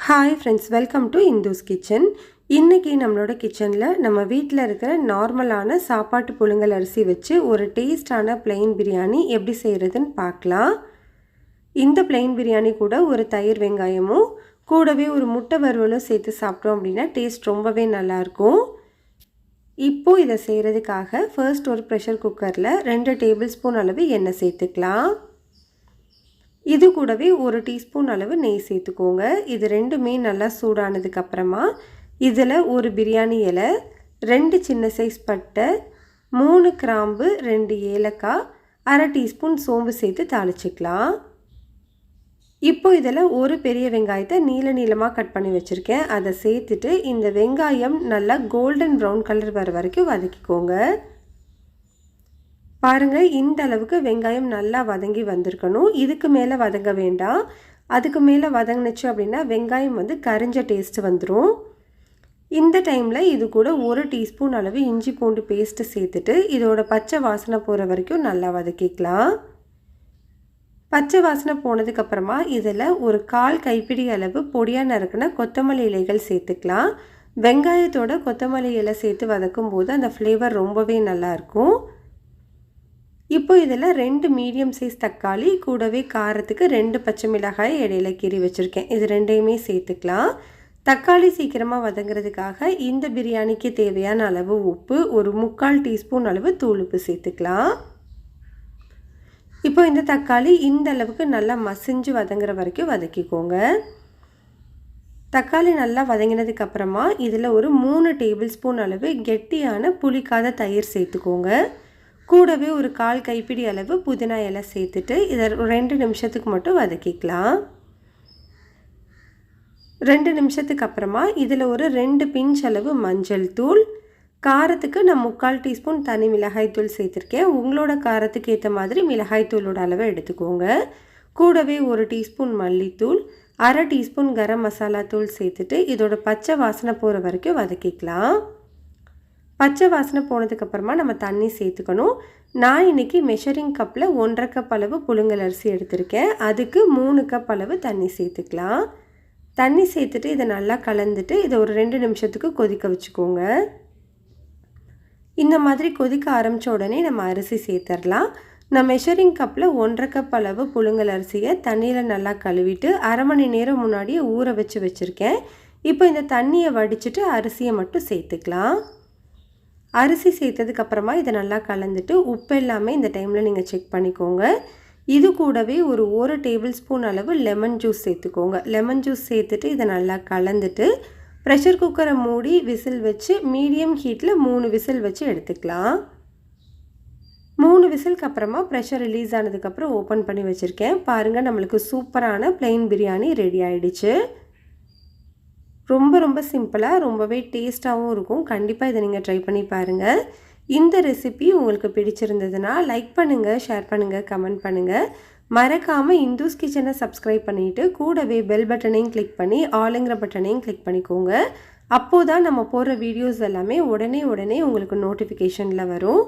Hi friends, welcome to Indhu's Kitchen. இன்னைக்கு நம்மளோட கிச்சன்ல நம்ம வீட்ல இருக்கிற நார்மலான சாப்பாட்டு புழுங்கல் அரிசி வச்சு ஒரு டேஸ்டான plain பிரியாணி எப்படி செய்யறதுன்னு பார்க்கலாம். இந்த plain பிரியாணி கூட ஒரு தயிர் வெங்காயமும் கூடவே ஒரு முட்டை வறுவலும் சேர்த்து சாப்பிட்டோம் அப்படினா டேஸ்ட் ரொம்பவே நல்லா இருக்கும். இப்போ இத செய்யிறதுக்காக ஃபர்ஸ்ட் ஒரு பிரஷர் குக்கர்ல 2 டேபிள்ஸ்பூன் அளவு எண்ணெய் சேர்த்துக்கலாம். இது கூடவே 1 டீஸ்பூன் அளவு நெய் சேர்த்துக்கோங்க. இது ரெண்டுமே நல்லா சூடானதுக்கு அப்புறமா இதில் ஒரு பிரியாணி இலை, 2 சின்ன சைஸ் பட்டை, 3 கிராம்பு, 2 ஏலக்காய், 1/2 டீஸ்பூன் சோம்பு சேர்த்து தாளிச்சுக்கலாம். இப்போ இதில் ஒரு பெரிய வெங்காயத்தை நீல நீளமாக கட் பண்ணி வச்சுருக்கேன். அதை சேர்த்துட்டு இந்த வெங்காயம் நல்லா கோல்டன் ப்ரௌன் கலர் வர வரைக்கும் வதக்கிக்கோங்க. பாருங்க, இந்த அளவுக்கு வெங்காயம் நல்லா வதங்கி வந்திருக்கணும். இதுக்கு மேலே வதங்க வேண்டாம். அதுக்கு மேலே வதங்கினுச்சு அப்படின்னா வெங்காயம் கரிஞ்ச டேஸ்ட் வந்துடும். இந்த டைமில் இது கூட 1 டீஸ்பூன் அளவு இஞ்சி பூண்டு பேஸ்ட்டு சேர்த்துட்டு இதோட பச்சை வாசனை போகிற வரைக்கும் நல்லா வதக்கிக்கலாம். பச்சை வாசனை போனதுக்கப்புறமா இதில் ஒரு 1/4 கைப்பிடி அளவு பொடியாக நறுக்குன கொத்தமல்லி இலைகள் சேர்த்துக்கலாம். வெங்காயத்தோட கொத்தமல்லி இலை சேர்த்து வதக்கும் போது அந்த ஃப்ளேவர் ரொம்பவே நல்லாயிருக்கும். இப்போ இதில் 2 மீடியம் சைஸ் தக்காளி கூடவே காரத்துக்கு 2 பச்சை மிளகாய் இடையில கீறி வச்சுருக்கேன். இது ரெண்டையுமே சேர்த்துக்கலாம். தக்காளி சீக்கிரமாக வதங்கிறதுக்காக இந்த பிரியாணிக்கு தேவையான அளவு உப்பு, ஒரு 3/4 டீஸ்பூன் அளவு தூள் உப்பு சேர்த்துக்கலாம். இப்போ இந்த தக்காளி இந்த அளவுக்கு நல்லா மசிஞ்சு வதங்குற வரைக்கும் வதக்கிக்கோங்க. தக்காளி நல்லா வதங்கினதுக்கு அப்புறமா இதில் ஒரு 3 டேபிள் ஸ்பூன் அளவு கெட்டியான புளிக்காத தயிர் சேர்த்துக்கோங்க. கூடவே ஒரு 1/4 கைப்பிடி அளவு புதினா இலை சேர்த்துட்டு இதை 2 நிமிஷத்துக்கு மட்டும் வதக்கிக்கலாம். 2 நிமிஷத்துக்கு அப்புறமா இதில் ஒரு 2 பிஞ்ச் அளவு மஞ்சள் தூள், காரத்துக்கு நான் 3/4 டீஸ்பூன் தனி மிளகாய் தூள் சேர்த்துருக்கேன். உங்களோட காரத்துக்கு ஏற்ற மாதிரி மிளகாய் தூளோட அளவை எடுத்துக்கோங்க. கூடவே 1 டீஸ்பூன் மல்லித்தூள், 1/2 டீஸ்பூன் கரம் மசாலா தூள் சேர்த்துட்டு இதோட பச்சை வாசனை போகிற வரைக்கும் வதக்கிக்கலாம். பச்சை வாசனை போனதுக்கப்புறமா நம்ம தண்ணி சேர்த்துக்கணும். நான் இன்றைக்கி மெஷரிங் கப்பில் 1/2 கப் அளவு புழுங்கல் அரிசி எடுத்திருக்கேன். அதுக்கு 3 கப் அளவு தண்ணி சேர்த்துக்கலாம். தண்ணி சேர்த்துட்டு இதை நல்லா கலந்துட்டு இதை ஒரு 2 நிமிஷத்துக்கு கொதிக்க வச்சுக்கோங்க. இந்த மாதிரி கொதிக்க ஆரம்பித்த உடனே நம்ம அரிசி சேர்த்துடலாம். நான் மெஷரிங் கப்பில் 1/2 கப் அளவு புழுங்கல் அரிசியை தண்ணியில் நல்லா கழுவிட்டு 1/2 மணி நேரம் முன்னாடியே ஊற வச்சுருக்கேன். இப்போ இந்த தண்ணியை வடிச்சிட்டு அரிசியை மட்டும் சேர்த்துக்கலாம். அரிசி சேர்த்ததுக்கப்புறமா இதை நல்லா கலந்துட்டு உப்பு எல்லாமே இந்த டைமில் நீங்கள் செக் பண்ணிக்கோங்க. இது கூடவே ஒரு 1 டேபிள் ஸ்பூன் அளவு லெமன் ஜூஸ் சேர்த்துக்கோங்க. லெமன் ஜூஸ் சேர்த்துட்டு இதை நல்லா கலந்துட்டு ப்ரெஷர் குக்கரை மூடி விசில் வச்சு மீடியம் ஹீட்டில் 3 விசில் வச்சு எடுத்துக்கலாம். 3 விசிலுக்கு அப்புறமா ப்ரெஷர் ரிலீஸ் ஆனதுக்கப்புறம் ஓப்பன் பண்ணி வச்சுருக்கேன். பாருங்கள், நம்மளுக்கு சூப்பரான plain பிரியாணி ரெடி ஆகிடுச்சு. ரொம்ப சிம்பிளாக ரொம்பவே டேஸ்ட்டாகவும் இருக்கும். கண்டிப்பாக இதை நீங்கள் ட்ரை பண்ணி பாருங்கள். இந்த ரெசிபி உங்களுக்கு பிடிச்சிருந்ததுன்னா லைக் பண்ணுங்கள், ஷேர் பண்ணுங்கள், கமெண்ட் பண்ணுங்கள். மறக்காமல் இந்துஸ் கிச்சனை சப்ஸ்கிரைப் பண்ணிவிட்டு கூடவே பெல் பட்டனையும் கிளிக் பண்ணி ஆளுங்கிற பட்டனையும் கிளிக் பண்ணிக்கோங்க. அப்போது தான் நம்ம போடுற வீடியோஸ் எல்லாமே உடனே உங்களுக்கு நோட்டிஃபிகேஷனில் வரும்.